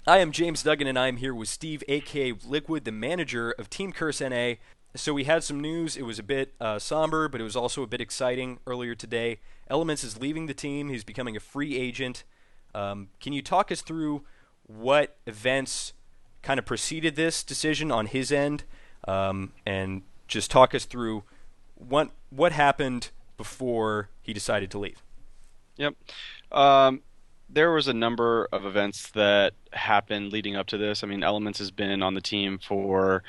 I am James Duggan, and I am here with Steve, aka Liquid, the manager of Team Curse NA. So we had some news. It was a bit somber, but it was also a bit exciting earlier today. Elements is leaving the team. He's becoming a free agent. Can you talk us through what events kind of preceded this decision on his end, and just talk us through what happened before he decided to leave? Yep. Um, there was a number of events that happened leading up to this. I mean, Elements has been on the team for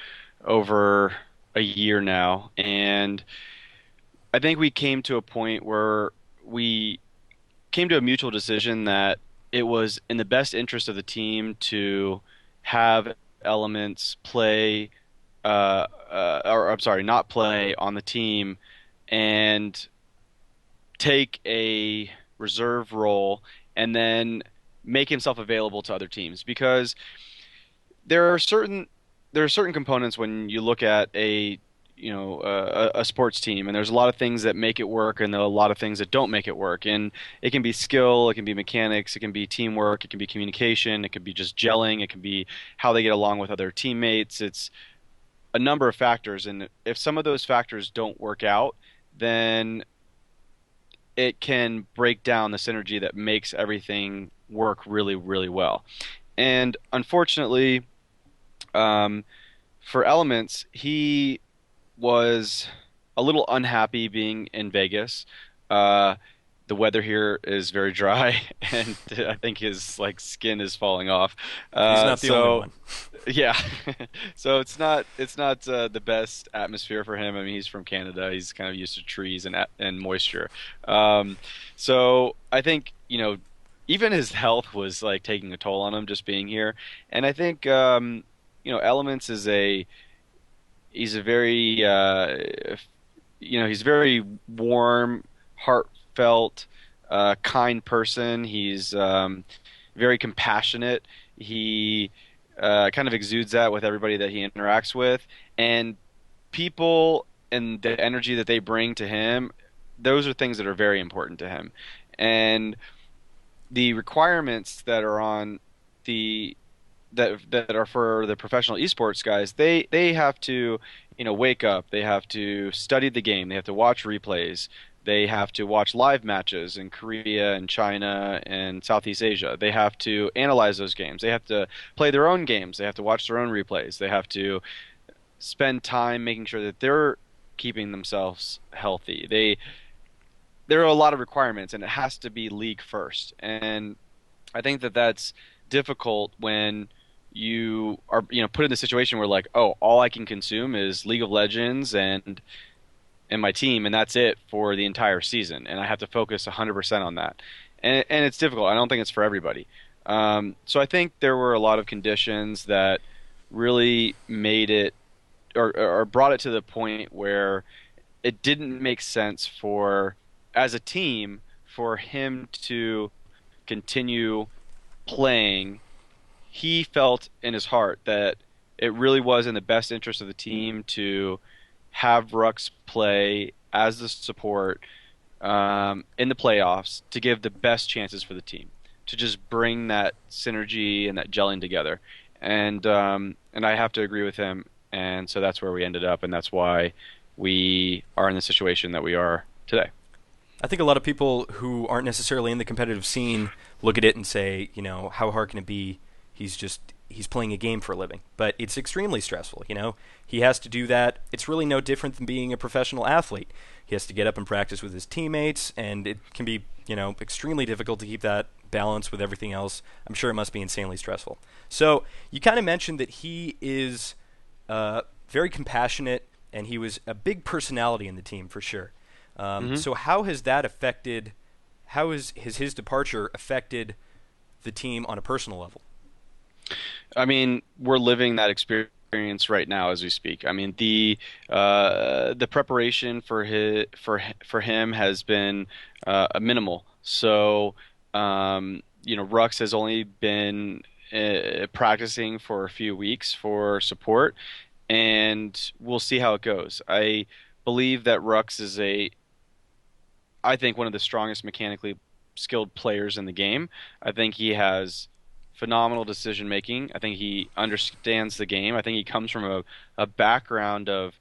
over a year now, and I think we came to a point where we came to a mutual decision that it was in the best interest of the team to have Elements play, or I'm sorry, not play on the team and take a reserve role and then make himself available to other teams because there are certain there are certain components when you look at a sports team, and there's a lot of things that make it work and there are a lot of things that don't make it work, and it can be skill, it can be mechanics, it can be teamwork, it can be communication, it can be just gelling, it can be how they get along with other teammates. It's a number of factors, and if some of those factors don't work out, then it can break down the synergy that makes everything work really, really well. And unfortunately, um, for Elements, he was a little unhappy being in Vegas. Uh, the weather here is very dry, and I think his skin is falling off. He's Uh, not the only so one. yeah, so it's not the best atmosphere for him. I mean, he's from Canada. He's kind of used to trees and moisture. Um, so I think even his health was like taking a toll on him just being here. And I think Elements is a he's a very he's a very warm, heartfelt, kind person. He's very compassionate. He kind of exudes that with everybody that he interacts with, and people and the energy that they bring to him. Those are things that are very important to him, and the requirements that are on the that are for the professional esports guys, they have to, wake up, they have to study the game, they have to watch replays, they have to watch live matches in Korea and China and Southeast Asia. They have to analyze those games. They have to play their own games. They have to watch their own replays. They have to spend time making sure that they're keeping themselves healthy. There are a lot of requirements, and it has to be league first. And I think that that's difficult when you are put in the situation where, like, oh, all I can consume is League of Legends and my team, and that's it for the entire season, and I have to focus 100% on that. And it's difficult. I don't think it's for everybody. So I think there were a lot of conditions that really made it, or brought it to the point where it didn't make sense for, as a team, for him to continue playing. He felt in his heart that it really was in the best interest of the team to have Rux play as the support, in the playoffs, to give the best chances for the team, to just bring that synergy and that gelling together. And I have to agree with him. And so that's where we ended up, and that's why we are in the situation that we are today. I think a lot of people who aren't necessarily in the competitive scene look at it and say, how hard can it be? He's playing a game for a living, but it's extremely stressful. He has to do that. It's really no different than being a professional athlete. He has to get up and practice with his teammates, and it can be, extremely difficult to keep that balance with everything else. I'm sure it must be insanely stressful. So you kind of mentioned that he is very compassionate, and he was a big personality in the team for sure. hmm So how has that affected? How has his departure affected the team on a personal level? I mean, we're living that experience right now as we speak. I mean, the preparation for him has been minimal. So, Rux has only been practicing for a few weeks for support, and we'll see how it goes. I believe that Rux is I think, one of the strongest mechanically skilled players in the game. I think he has phenomenal decision making. I think he understands the game. I think he comes from a background of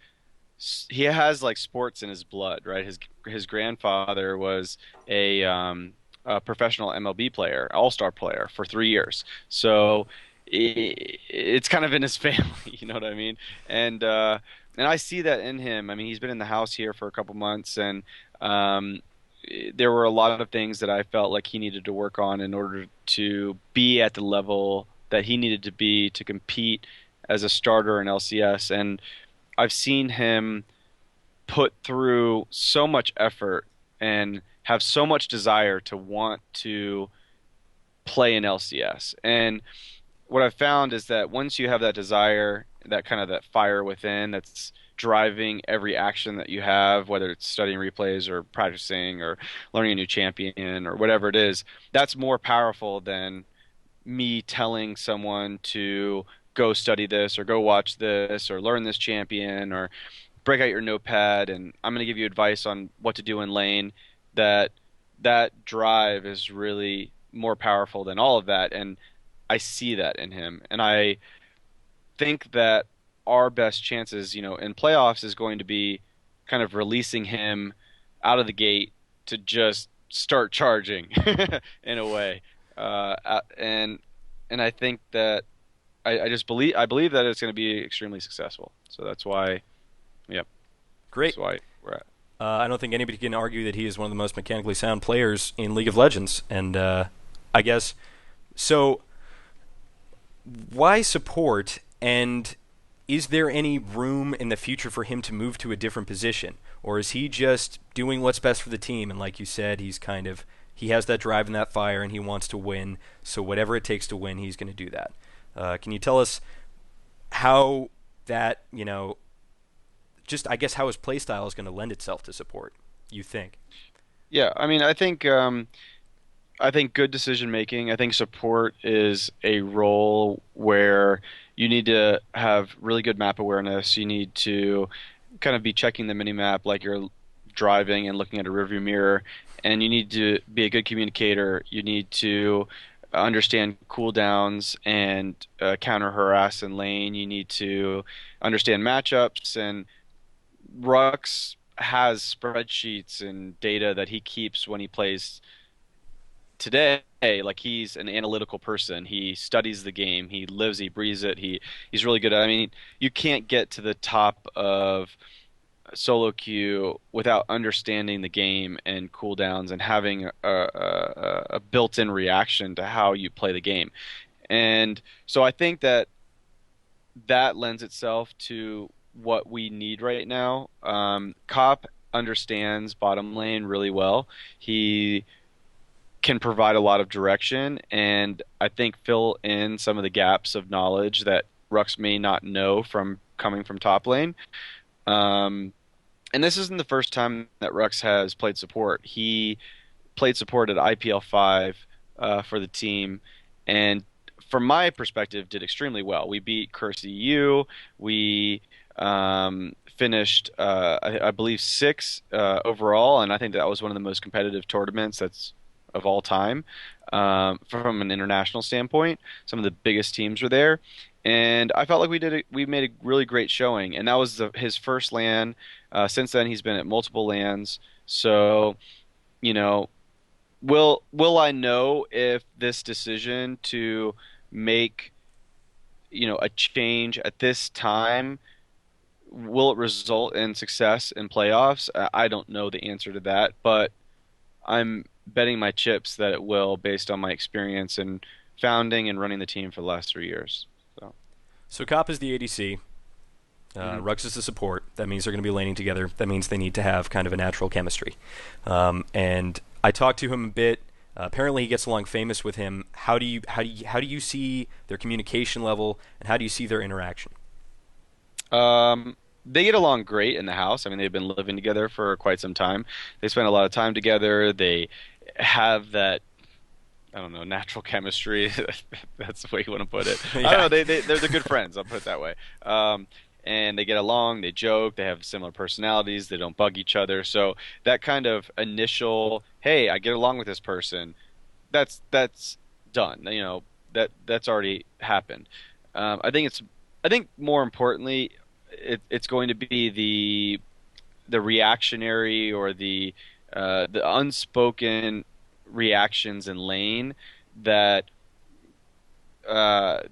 he has like sports in his blood, right? His grandfather was a professional MLB player, all-star player for 3 years. So it's kind of in his family, you know what I mean? And and I see that in him. I mean, he's been in the house here for a couple months, and um, there were a lot of things that I felt like he needed to work on in order to be at the level that he needed to be to compete as a starter in LCS. And I've seen him put through so much effort and have so much desire to want to play in LCS. And what I've found is that once you have that desire, that kind of that fire within that's driving every action that you have, whether it's studying replays or practicing or learning a new champion or whatever it is, that's more powerful than me telling someone to go study this or go watch this or learn this champion or break out your notepad and I'm going to give you advice on what to do in lane. That drive is really more powerful than all of that, and I see that in him. And I think that our best chances, in playoffs is going to be kind of releasing him out of the gate to just start charging in a way. And I think that I believe that it's going to be extremely successful. So that's why, yep, Great. that's why we're at. I don't think anybody can argue that he is one of the most mechanically sound players in League of Legends. And I guess so. Why support? And is there any room in the future for him to move to a different position, or is he just doing what's best for the team? And like you said, he has that drive and that fire, and he wants to win. So whatever it takes to win, he's going to do that. Can you tell us how that just I guess how his play style is going to lend itself to support? You think? Yeah, I mean, I think good decision making. I think support is a role where you need to have really good map awareness. You need to kind of be checking the mini map like you're driving and looking at a rearview mirror, and you need to be a good communicator. You need to understand cooldowns and counter harass in lane. You need to understand matchups, and Rux has spreadsheets and data that he keeps when he plays today. Like, he's an analytical person. He studies the game. He lives, he breathes it. He's really good at it. I mean, you can't get to the top of solo queue without understanding the game and cooldowns and having a built-in reaction to how you play the game. And so I think that that lends itself to what we need right now. Cop understands bottom lane really well. He can provide a lot of direction and I think fill in some of the gaps of knowledge that Rux may not know from coming from top lane. And this isn't the first time that Rux has played support. He played support at IPL 5 for the team, and from my perspective, did extremely well. We beat Curse EU. We finished, I believe, sixth overall, and I think that was one of the most competitive tournaments that's of all time from an international standpoint. Some of the biggest teams were there, and I felt like we made a really great showing, and that was his first LAN. Since then, he's been at multiple LANs. So, you know, will I know if this decision to make a change at this time will it result in success in playoffs? I don't know the answer to that, but I'm betting my chips that it will based on my experience in founding and running the team for the last 3 years. So Cop is the ADC. Rux is the support. That means they're going to be laning together. That means they need to have kind of a natural chemistry. And I talked to him a bit. Apparently, he gets along famous with him. How do you see their communication level, and how do you see their interaction? They get along great in the house. I mean, they've been living together for quite some time. They spend a lot of time together. They have that, I don't know, natural chemistry. That's the way you want to put it. Yeah. I don't know. They're good friends. I'll put it that way. And they get along. They joke. They have similar personalities. They don't bug each other. So that kind of initial, hey, I get along with this person, that's done. that's already happened. I think more importantly, it's going to be the reactionary or the unspoken reactions in lane that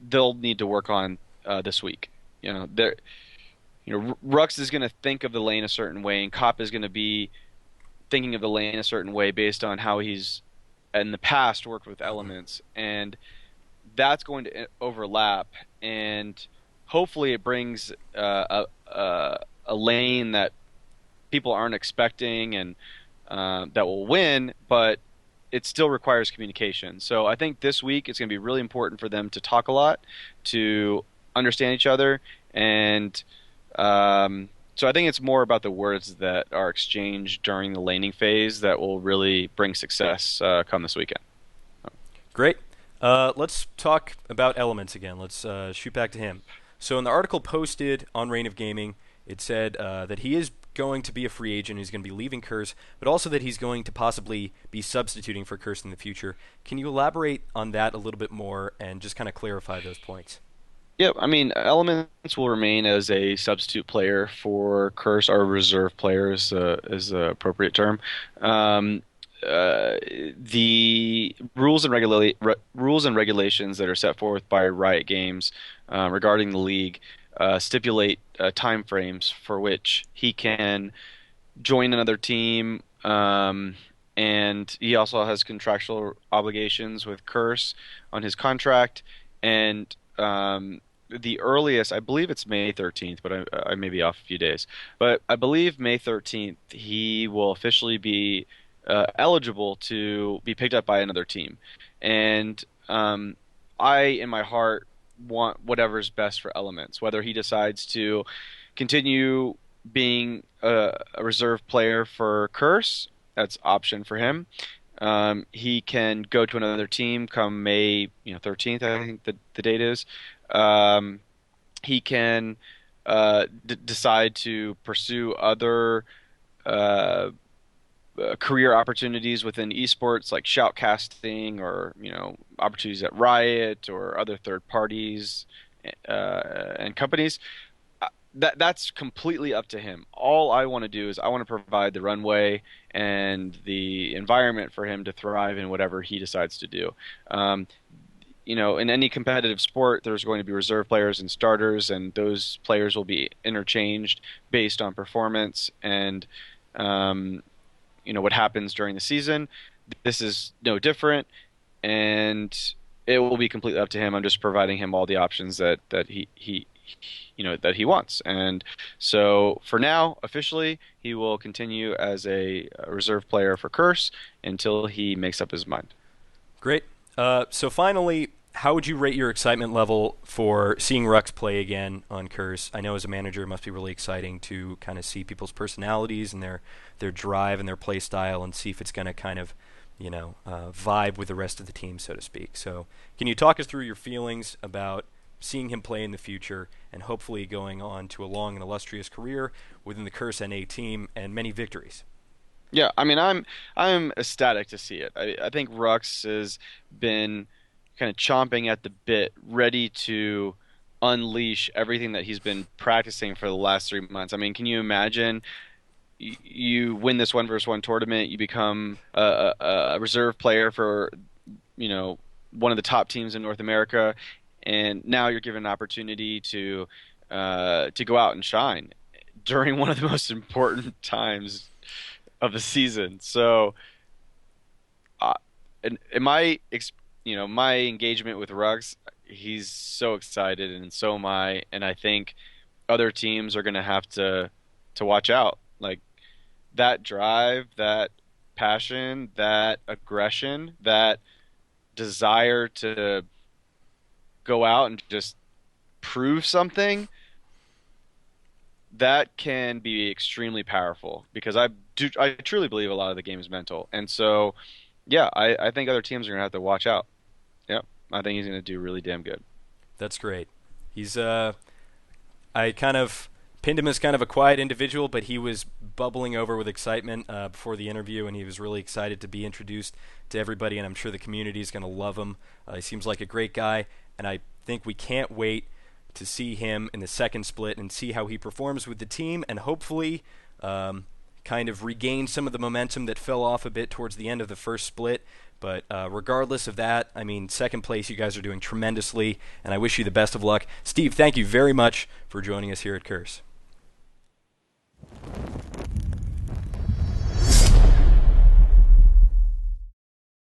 they'll need to work on this week. There, Rux is going to think of the lane a certain way, and Cop is going to be thinking of the lane a certain way based on how he's in the past worked with elements, and that's going to overlap, and hopefully it brings a lane that people aren't expecting and that will win, but it still requires communication. So I think this week it's going to be really important for them to talk a lot, to understand each other, and so I think it's more about the words that are exchanged during the laning phase that will really bring success come this weekend. Great. Let's talk about Elements again. Let's shoot back to him. So in the article posted on Reign of Gaming, it said that he is going to be a free agent. He's going to be leaving Curse, but also that he's going to possibly be substituting for Curse in the future. Can you elaborate on that a little bit more and just kind of clarify those points? Yeah, I mean, Elements will remain as a substitute player for Curse, our reserve player is the appropriate term. Um, the rules and regulations that are set forth by Riot Games regarding the league stipulate time frames for which he can join another team, and he also has contractual obligations with Curse on his contract, and the earliest, I believe it's May 13th, but I may be off a few days. But I believe May 13th he will officially be eligible to be picked up by another team. And I, in my heart, want whatever's best for Elements. Whether he decides to continue being a reserve player for Curse, that's option for him. He can go to another team come May 13th, I think the date is. Um, he can decide to pursue other uh, career opportunities within esports like shoutcasting or opportunities at Riot or other third parties and companies. That's completely up to him. All I want to do is I want to provide the runway and the environment for him to thrive in whatever he decides to do. Um, in any competitive sport, there's going to be reserve players and starters, and those players will be interchanged based on performance and um, what happens during the season. This is no different, and it will be completely up to him. I'm just providing him all the options that he that he wants. And so for now, officially, he will continue as a reserve player for Curse until he makes up his mind. Great. So finally, how would you rate your excitement level for seeing Rux play again on Curse? I know as a manager, it must be really exciting to kind of see people's personalities and their drive and their play style, and see if it's going to kind of vibe with the rest of the team, so to speak. So can you talk us through your feelings about seeing him play in the future and hopefully going on to a long and illustrious career within the Curse NA team and many victories? Yeah, I mean, I'm ecstatic to see it. I think Rux has been kind of chomping at the bit, ready to unleash everything that he's been practicing for the last 3 months. I mean, can you imagine? You win this one versus one tournament, you become a reserve player for one of the top teams in North America, and now you're given an opportunity to go out and shine during one of the most important times of the season. So, uh, in my engagement with Ruggs, he's so excited, and so am I. And I think other teams are going to have to watch out. Like that drive, that passion, that aggression, that desire to go out and just prove something, that can be extremely powerful because I truly believe a lot of the game is mental. And so yeah, I think other teams are gonna have to watch out. Yep. I think he's gonna do really damn good. That's great. He's I kind of pinned him as kind of a quiet individual, but he was bubbling over with excitement before the interview, and he was really excited to be introduced to everybody, and I'm sure the community is going to love him. He seems like a great guy, and I think we can't wait to see him in the second split and see how he performs with the team, and hopefully kind of regain some of the momentum that fell off a bit towards the end of the first split. But regardless of that, I mean, second place, you guys are doing tremendously, and I wish you the best of luck. Steve, thank you very much for joining us here at Curse.